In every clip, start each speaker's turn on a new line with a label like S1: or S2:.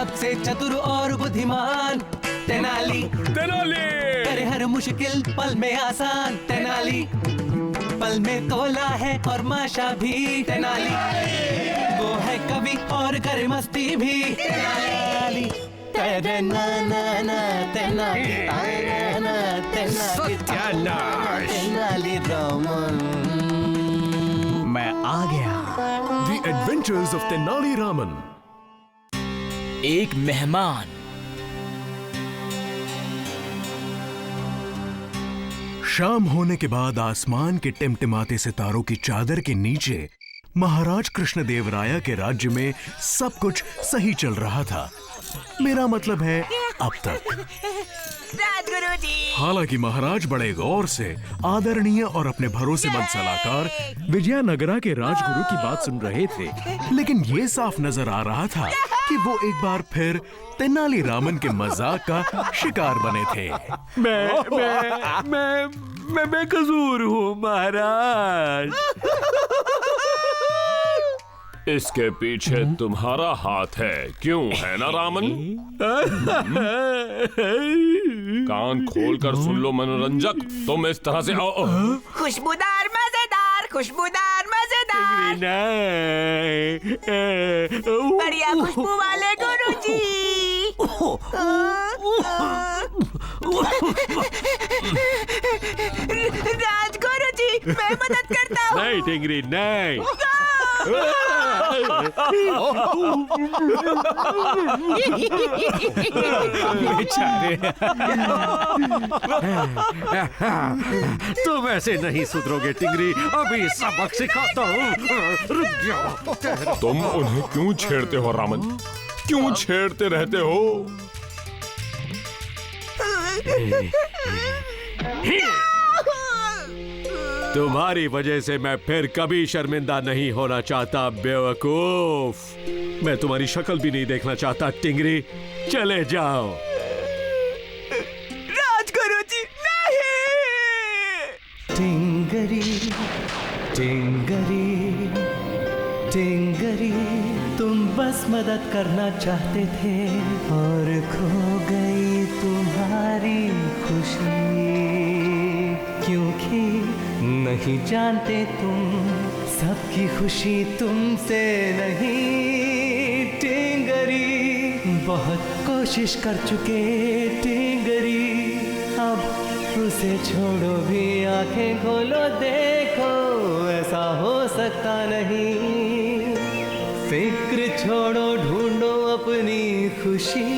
S1: सबसे चतुर और बुद्धिमान तेनाली।
S2: तेनाली
S1: करे हर मुश्किल पल में आसान तेनाली। पल में तोला है और माशा भी तेनाली। वो है कवि और करे मस्ती भी तेनाली। तेनाली रामन।
S3: मैं आ गया।
S2: The Adventures of Tenali Raman.
S3: एक मेहमान।
S2: शाम होने के बाद आसमान के टिमटिमाते सितारों की चादर के नीचे महाराज कृष्णदेवराय के राज्य में सब कुछ सही चल रहा था। मेरा मतलब है अब तक।
S4: राजगुरु जी।
S2: हालांकि महाराज बड़े गौर से आदरणीय और अपने भरोसेमंद सलाहकार विजयनगरा के राजगुरु की बात सुन रहे थे, लेकिन ये साफ नजर आ रहा था कि वो एक बार फिर तेनाली रामन के मजाक का शिकार बने थे।
S5: मैं बेकसूर हूँ महाराज।
S6: इसके पीछे तुम्हारा हाथ है, क्यों है ना रामन? कान खोलकर सुन लो मनोरंजक, तुम इस तरह से आओ।
S4: खुशबूदार मजेदार, खुशबूदार मजेदार, बढ़िया खुशबू वाले गुरुजी। राजगुरुजी, मैं मदद करता हूँ।
S5: नहीं टिंगरी नहीं।
S3: बेचारे।
S5: तुम ऐसे नहीं सुधरोगे टिंगरी, अभी सबक सिखाता हूँ। रुक जाओ।
S6: तुम उन्हें क्यों छेड़ते हो रामन? क्यों छेड़ते रहते हो?
S5: तुम्हारी वजह से मैं फिर कभी शर्मिंदा नहीं होना चाहता बेवकूफ। मैं तुम्हारी शक्ल भी नहीं देखना चाहता टिंगरी, चले जाओ।
S4: राजगुरुजी नहीं।
S1: टिंगरी टिंगरी टिंगरी, तुम बस मदद करना चाहते थे और खो गई तुम्हारी खुशी, क्योंकि नहीं जानते तुम सबकी खुशी तुमसे नहीं। टिंगरी बहुत कोशिश कर चुके टिंगरी, अब उसे छोड़ो भी, आंखें खोलो देखो ऐसा हो सकता नहीं। फिक्र छोड़ो ढूंढो अपनी खुशी।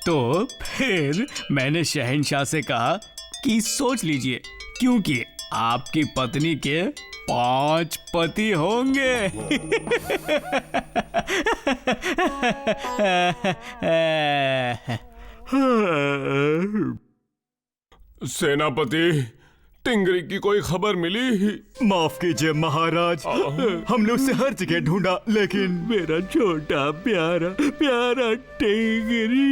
S3: तो फिर मैंने शहंशाह से कहा कि सोच लीजिए, क्योंकि आपकी पत्नी के 5 पति होंगे।
S6: सेनापति, टिंगरी की कोई खबर मिली?
S5: माफ कीजिए महाराज, हमने उसे हर जगह ढूंढा, लेकिन मेरा छोटा प्यारा प्यारा टिंगरी।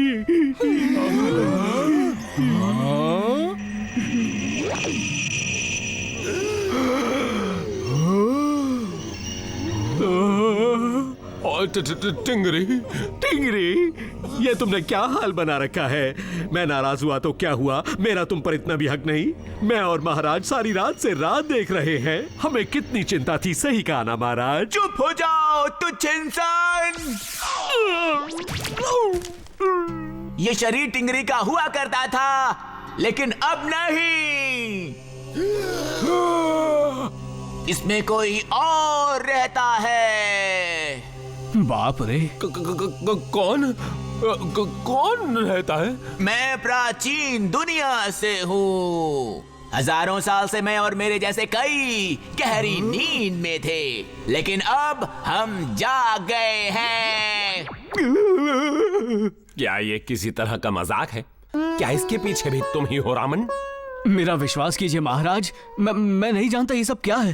S6: टिंगरी
S5: टिंगरी, ये तुमने क्या हाल बना रखा है? मैं नाराज हुआ तो क्या हुआ, मेरा तुम पर इतना भी हक नहीं? मैं और महाराज सारी रात से रात देख रहे हैं, हमें कितनी चिंता थी। सही कहा ना महाराज?
S7: चुप हो जाओ तुच्छ इंसान। ये शरीर टिंगरी का हुआ करता था, लेकिन अब नहीं। इसमें कोई और रहता है।
S3: बाप रे,
S6: कौन रहता है?
S7: मैं प्राचीन दुनिया से हूँ। हजारों साल से मैं और मेरे जैसे कई गहरी नींद में थे, लेकिन अब हम जाग गए हैं।
S6: क्या ये किसी तरह का मजाक है? क्या इसके पीछे भी तुम ही हो रामन?
S3: मेरा विश्वास कीजिए महाराज, मैं नहीं जानता ये सब क्या है।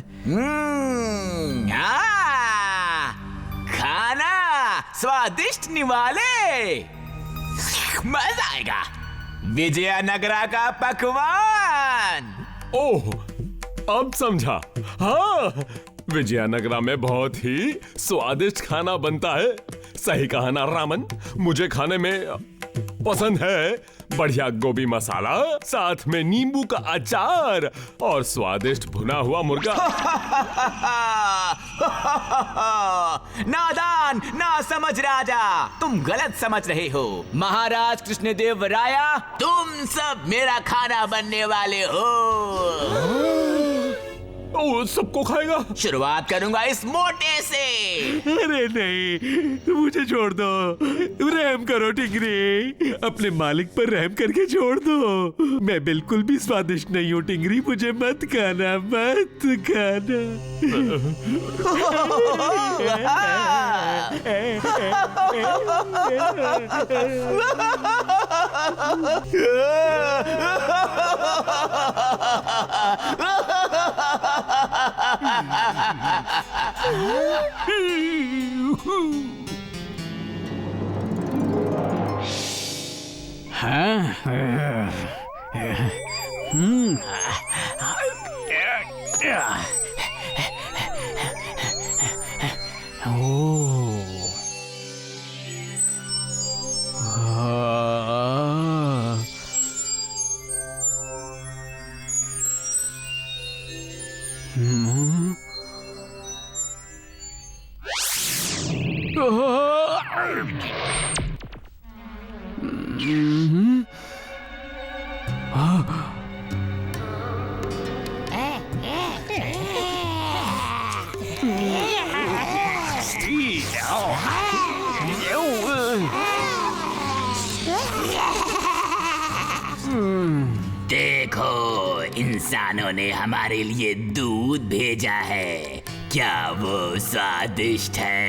S7: खाना स्वादिष्ट निवाले, मजा आएगा। विजयनगरा का पकवान।
S6: ओह, अब समझा। हाँ, विजयनगरा में बहुत ही स्वादिष्ट खाना बनता है। सही कहा ना रामन, मुझे खाने में पसंद है बढ़िया गोभी मसाला, साथ में नींबू का अचार और स्वादिष्ट भुना हुआ मुर्गा।
S7: नादान, ना समझ राजा, तुम गलत समझ रहे हो। महाराज कृष्णदेव राया, तुम सब मेरा खाना बनने वाले हो।
S6: ओ, सबको खाएगा?
S7: शुरुआत करूंगा इस मोटे से।
S5: अरे नहीं, मुझे छोड़ दो। रहम करो टिंगरी, अपने मालिक पर रहम करके छोड़ दो। मैं बिल्कुल भी स्वादिष्ट नहीं हूँ टिंगरी, मुझे मत खाना, मत खाना।
S7: देखो, इंसानों ने हमारे लिए दूध भेजा है। क्या वो स्वादिष्ट है?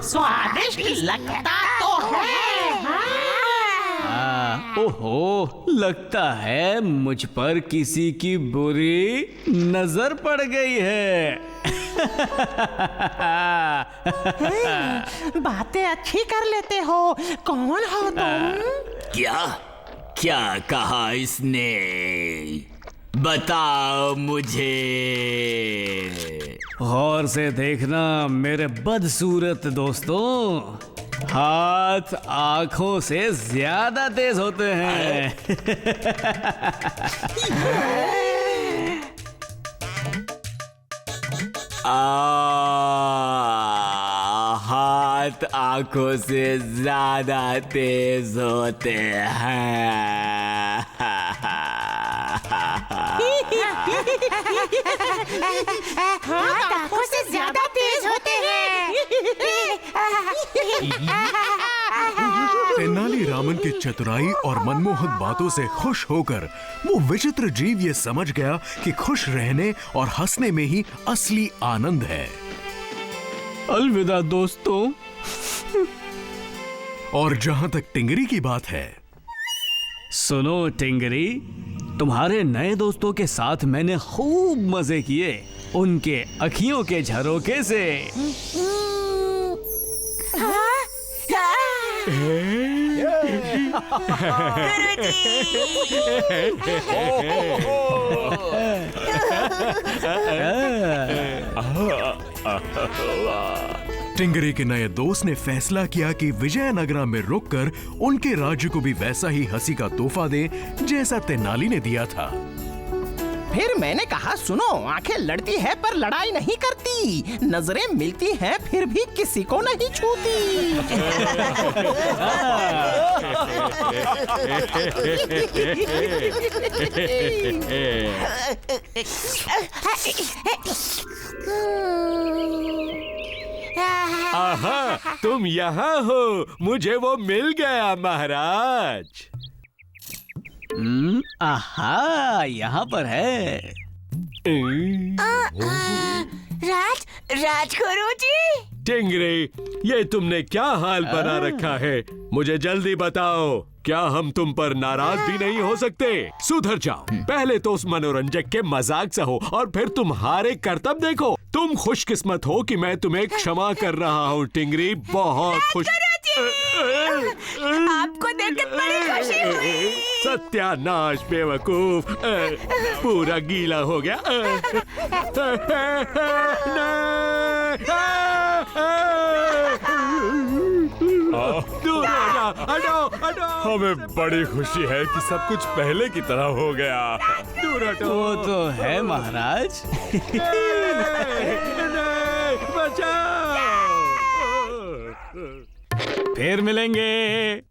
S4: स्वादिष्ट लगता तो है।
S3: ओहो, लगता है मुझ पर किसी की बुरी नजर पड़ गई है।
S4: बातें अच्छी कर लेते हो, कौन हो तुम?
S7: क्या क्या कहा इसने? बताओ मुझे।
S3: गौर से देखना मेरे बदसूरत दोस्तों, हाथ आंखों से ज्यादा तेज होते हैं।
S7: हाथ आंखों से ज्यादा तेज होते हैं।
S4: हाथ आंखों से ज्यादा तेज होते हैं।
S2: तेनालीरामन की चतुराई और मनमोहक बातों से खुश होकर वो विचित्र जीव ये समझ गया कि खुश रहने और हंसने में ही असली आनंद है।
S3: अलविदा दोस्तों।
S2: और जहां तक टिंगरी की बात है,
S3: सुनो टिंगरी, तुम्हारे नए दोस्तों के साथ मैंने खूब मजे किए, उनके अखियों के झरोके से।
S2: टिंगरी के नए दोस्त ने फैसला किया कि विजयनगरा में रुककर उनके राज्य को भी वैसा ही हंसी का तोहफा दे जैसा तेनाली ने दिया था।
S8: फिर मैंने कहा, सुनो, आंखें लड़ती है पर लड़ाई नहीं करती, नजरें मिलती हैं फिर भी किसी को नहीं छूती।
S5: आहा, तुम यहाँ हो, मुझे वो मिल गया महाराज।
S3: आहा, यहाँ पर है।
S4: राजगुरु जी।
S5: टिंगरी, ये तुमने क्या हाल बना रखा है? मुझे जल्दी बताओ। क्या हम तुम पर नाराज भी नहीं हो सकते? सुधर जाओ। पहले तो उस मनोरंजक के मजाक सहो और फिर तुम्हारे करतब देखो। तुम खुशकिस्मत हो कि मैं तुम्हें क्षमा कर रहा हूँ टिंगरी। बहुत खुश।
S4: आपको देखकर बड़ी खुशी हुई।
S5: सत्यानाश बेवकूफ, पूरा गीला हो गया। दूर हो जा, हटो हटो।
S6: हमें बड़ी खुशी है कि सब कुछ पहले की तरह हो गया।
S5: दूर हटो।
S3: वो तो है महाराज।
S5: बचाओ।
S3: फिर मिलेंगे।